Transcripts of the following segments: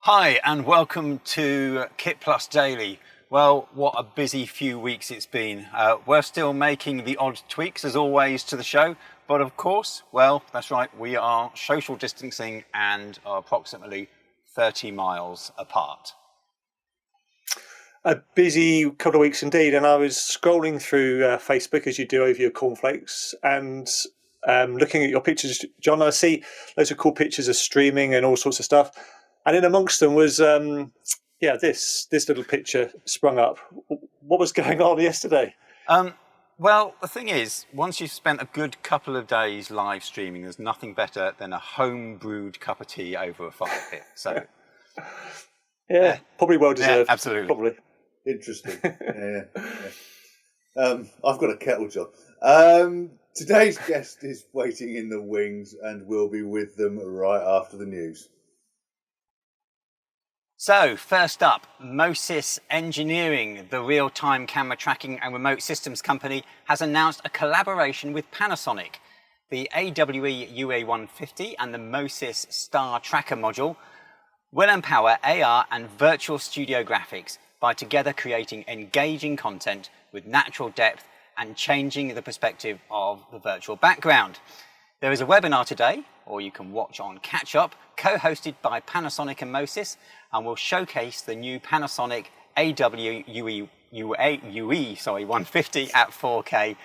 Hi, and welcome to Kit Plus Daily. Well, what a busy few weeks it's been. We're still making the odd tweaks, as always, to the show. But of course, well, that's right, we are social distancing and are approximately 30 miles apart. A busy couple of weeks indeed, and I was scrolling through Facebook, as you do over your cornflakes, and looking at your pictures, John. I see loads of cool pictures of streaming and all sorts of stuff, and in amongst them was this little picture sprung up. What was going on yesterday? Well, the thing is, once you've spent a good couple of days live streaming, there's nothing better than a home brewed cup of tea over a fire pit. So, yeah, probably well deserved. Yeah, absolutely. Probably. Interesting. Yeah. I've got a kettle job. Today's guest is waiting in the wings and will be with them right after the news. So, first up, MoSys Engineering, the real-time camera tracking and remote systems company, has announced a collaboration with Panasonic. The AWE UA150 and the MoSys Star Tracker module will empower AR and virtual studio graphics by together creating engaging content with natural depth and changing the perspective of the virtual background. There is a webinar today, or you can watch on Catch Up, co-hosted by Panasonic and MoSys, and will showcase the new Panasonic AWE 150 at 4K.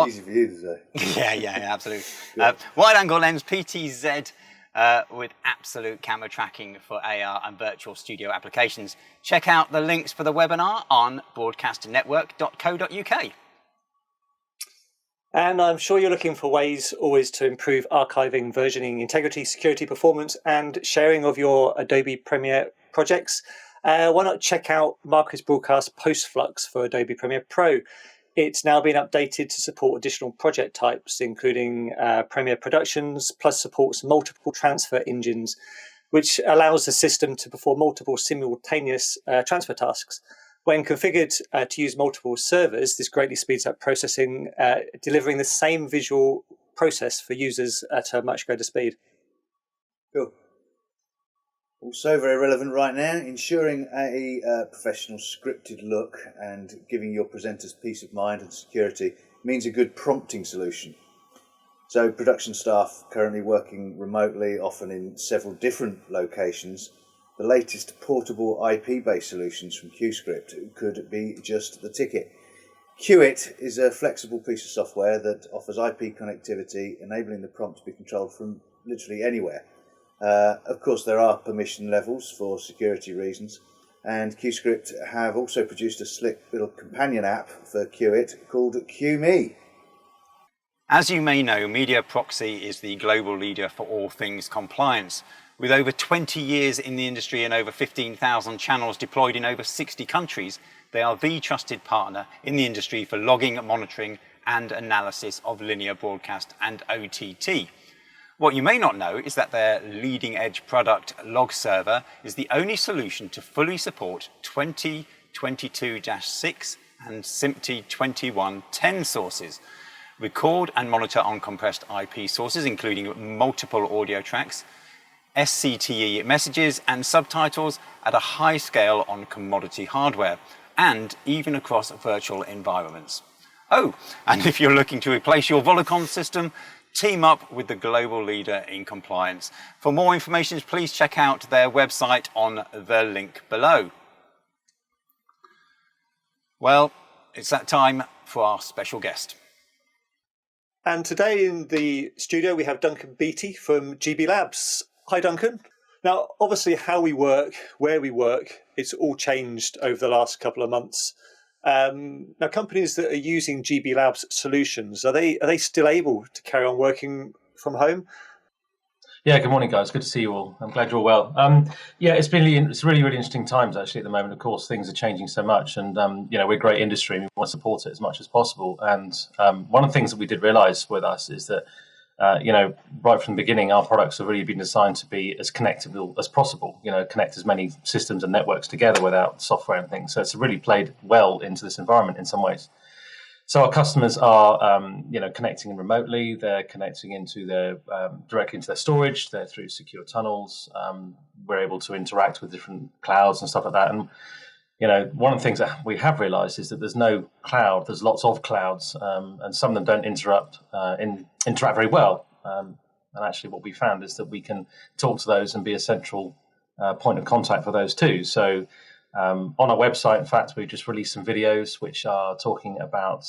Easy for you to say. Yeah, absolutely. Wide-angle lens PTZ with absolute camera tracking for AR and virtual studio applications. Check out the links for the webinar on broadcasternetwork.co.uk. And I'm sure you're looking for ways always to improve archiving, versioning, integrity, security, performance, and sharing of your Adobe Premiere projects. Why not check out Marcus Broadcast PostFlux for Adobe Premiere Pro? It's now been updated to support additional project types, including Premiere Productions, plus supports multiple transfer engines, which allows the system to perform multiple simultaneous transfer tasks. When configured to use multiple servers, this greatly speeds up processing, delivering the same visual process for users at a much greater speed. Cool. Also very relevant right now, ensuring a professional scripted look and giving your presenters peace of mind and security means a good prompting solution. So production staff currently working remotely, often in several different locations. The latest portable IP-based solutions from QScript could be just the ticket. Qit is a flexible piece of software that offers IP connectivity, enabling the prompt to be controlled from literally anywhere. Of course, there are permission levels for security reasons, and QScript have also produced a slick little companion app for Qit called QMe. As you may know, Media Proxy is the global leader for all things compliance. With over 20 years in the industry and over 15,000 channels deployed in over 60 countries, they are the trusted partner in the industry for logging, monitoring, and analysis of linear broadcast and OTT. What you may not know is that their leading-edge product, Log Server, is the only solution to fully support 2022-6 and SMPTE 2110 sources. Record and monitor uncompressed IP sources, including multiple audio tracks, SCTE messages and subtitles at a high scale on commodity hardware, and even across virtual environments. Oh, and if you're looking to replace your Volacom system, team up with the global leader in compliance. For more information, please check out their website on the link below. Well, it's that time for our special guest. And today in the studio, we have Duncan Beattie from GB Labs. Hi, Duncan. Now, obviously, how we work, where we work, it's all changed over the last couple of months. Now, companies that are using GB Labs solutions, are they still able to carry on working from home? Yeah, good morning, guys. Good to see you all. I'm glad you're all well. It's really interesting times actually at the moment. Of course, things are changing so much, and we're a great industry and we want to support it as much as possible. And one of the things that we did realise with us is that right from the beginning, our products have really been designed to be as connectable as possible. Connect as many systems and networks together without software and things. So it's really played well into this environment in some ways. So our customers are, connecting remotely. They're connecting into their directly into their storage. They're through secure tunnels. we're able to interact with different clouds and stuff like that. And one of the things that we have realised is that there's no cloud. There's lots of clouds, and some of them don't interact very well. And actually, what we found is that we can talk to those and be a central point of contact for those too. So on our website, in fact, we just released some videos which are talking about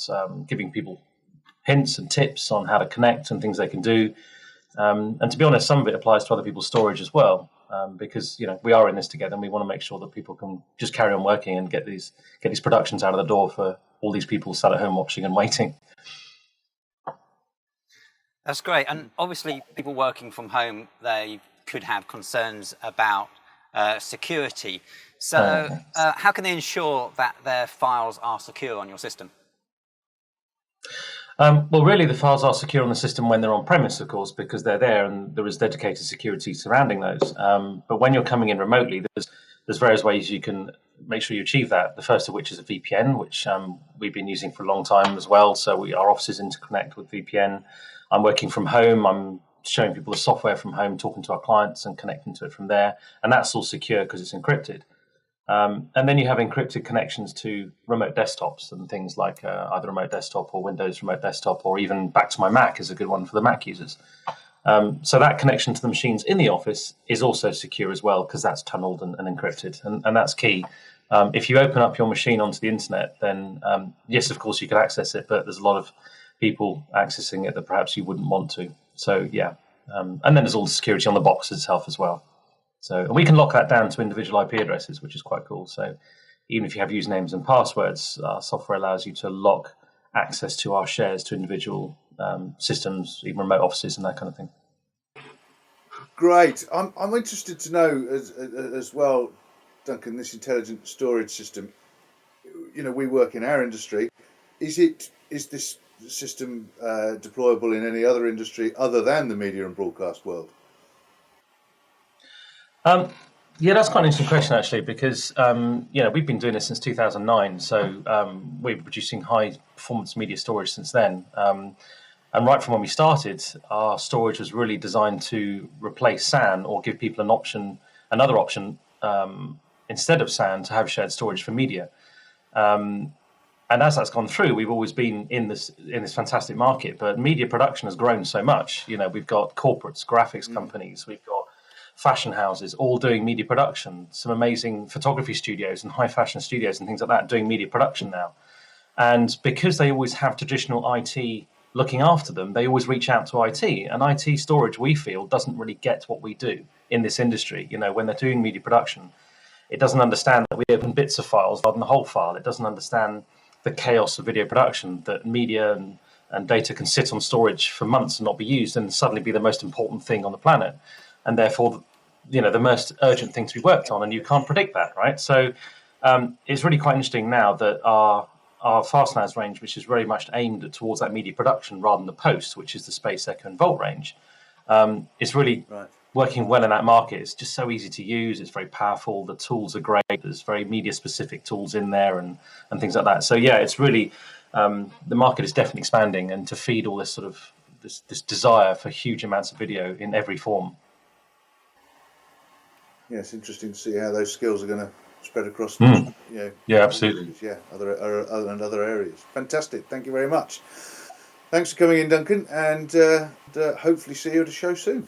giving people hints and tips on how to connect and things they can do. And to be honest, some of it applies to other people's storage as well, because we are in this together, and we want to make sure that people can just carry on working and get these productions out of the door for all these people sat at home watching and waiting. That's great. And obviously, people working from home, they could have concerns about security. So how can they ensure that their files are secure on your system? Well, really, the files are secure on the system when they're on premise, of course, because they're there and there is dedicated security surrounding those. But when you're coming in remotely, there's various ways you can make sure you achieve that. The first of which is a VPN, which we've been using for a long time as well. So our offices interconnect with VPN. I'm working from home. I'm showing people the software from home, talking to our clients and connecting to it from there. And that's all secure because it's encrypted. And then you have encrypted connections to remote desktops and things like either remote desktop or Windows remote desktop, or even back to my Mac is a good one for the Mac users. So that connection to the machines in the office is also secure as well, because that's tunneled and encrypted. And that's key. If you open up your machine onto the internet, then yes, of course, you can access it, but there's a lot of people accessing it that perhaps you wouldn't want to. So, yeah. And then there's all the security on the box itself as well. So, and we can lock that down to individual IP addresses, which is quite cool. So even if you have usernames and passwords, our software allows you to lock access to our shares to individual systems, even remote offices and that kind of thing. Great. I'm interested to know as well, Duncan, this intelligent storage system, we work in our industry. Is this system deployable in any other industry other than the media and broadcast world? Yeah, that's quite an interesting question, actually, because we've been doing this since 2009, so we've been producing high-performance media storage since then. And right from when we started, our storage was really designed to replace SAN or give people another option instead of SAN to have shared storage for media. And as that's gone through, we've always been in this fantastic market. But media production has grown so much. We've got corporates, graphics companies, we've got fashion houses all doing media production, some amazing photography studios and high fashion studios and things like that doing media production now. And because they always have traditional IT looking after them, they always reach out to IT. And IT storage, we feel, doesn't really get what we do in this industry. When they're doing media production, it doesn't understand that we open bits of files rather than the whole file. It doesn't understand the chaos of video production, that media and data can sit on storage for months and not be used and suddenly be the most important thing on the planet. And therefore, the most urgent thing to be worked on, and you can't predict that, right? So it's really quite interesting now that our FastNAS range, which is very much aimed towards that media production rather than the post, which is the Space Echo and Volt range, is really working well in that market. It's just so easy to use. It's very powerful. The tools are great. There's very media-specific tools in there and things like that. So yeah, it's really the market is definitely expanding, and to feed all this sort of this desire for huge amounts of video in every form. Yeah, it's interesting to see how those skills are going to spread across. Yeah, absolutely. Yeah, other areas. Fantastic. Thank you very much. Thanks for coming in, Duncan, and hopefully see you at a show soon.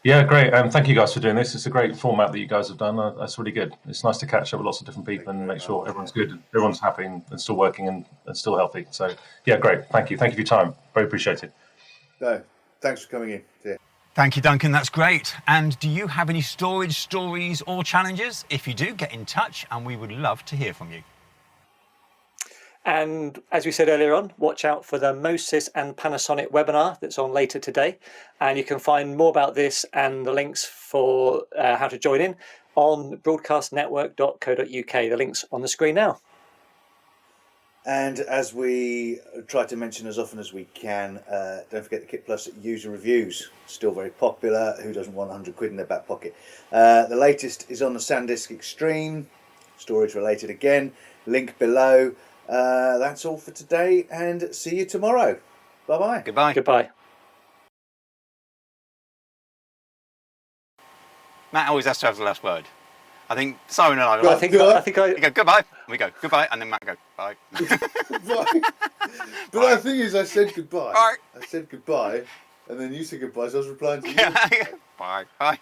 Yeah, great. Thank you guys for doing this. It's a great format that you guys have done. That's really good. It's nice to catch up with lots of different people and make sure everyone's good, everyone's happy and still working and still healthy. So yeah, great. Thank you. Thank you for your time. Very appreciated. No, thanks for coming in. Yeah. Thank you, Duncan. That's great. And do you have any storage stories or challenges? If you do, get in touch and we would love to hear from you. And as we said earlier on, watch out for the MoSys and Panasonic webinar that's on later today. And you can find more about this and the links for how to join in on broadcastnetwork.co.uk. The link's on the screen now. And as we try to mention as often as we can, don't forget the Kit Plus user reviews. Still very popular. Who doesn't want 100 quid in their back pocket? The latest is on the SanDisk Extreme, storage related again. Link below. That's all for today, and see you tomorrow. Bye-bye. Goodbye. Goodbye. Matt always has to have the last word. I think Simon and I were I like, think we go goodbye. We go goodbye, and then Matt go bye. Goodbye. But the thing is, I said goodbye. Bye. I said goodbye, and then you said goodbye, so I was replying to you. Bye. Bye.